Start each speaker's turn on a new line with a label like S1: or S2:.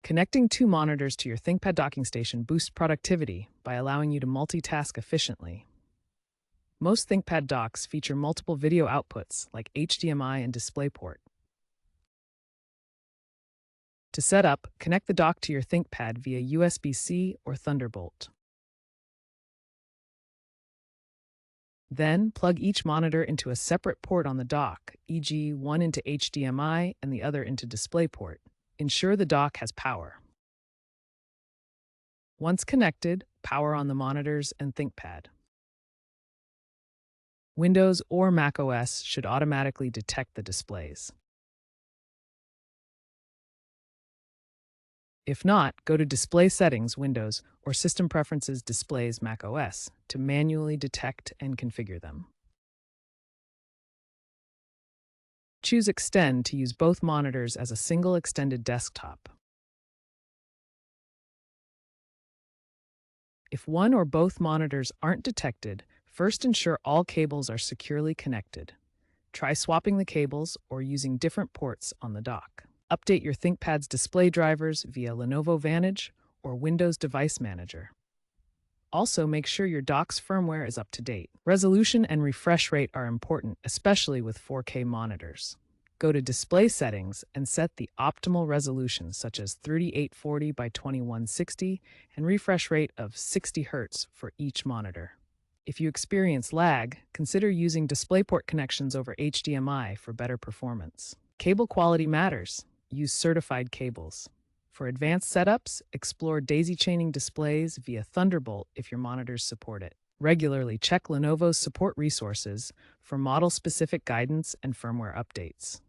S1: Connecting two monitors to your ThinkPad docking station boosts productivity by allowing you to multitask efficiently. Most ThinkPad docks feature multiple video outputs like HDMI and DisplayPort. To set up, connect the dock to your ThinkPad via USB-C or Thunderbolt. Then, plug each monitor into a separate port on the dock, e.g. one into HDMI and the other into DisplayPort. Ensure the dock has power. Once connected, power on the monitors and ThinkPad. Windows or Mac OS should automatically detect the displays. If not, go to Display Settings Windows or System Preferences Displays Mac OS to manually detect and configure them. Choose Extend to use both monitors as a single extended desktop. If one or both monitors aren't detected, first ensure all cables are securely connected. Try swapping the cables or using different ports on the dock. Update your ThinkPad's display drivers via Lenovo Vantage or Windows Device Manager. Also, make sure your dock's firmware is up to date. Resolution and refresh rate are important, especially with 4K monitors. Go to Display Settings and set the optimal resolution, such as 3840 by 2160 and refresh rate of 60 Hz for each monitor. If you experience lag, consider using DisplayPort connections over HDMI for better performance. Cable quality matters. Use certified cables. For advanced setups, explore daisy-chaining displays via Thunderbolt if your monitors support it. Regularly check Lenovo's support resources for model-specific guidance and firmware updates.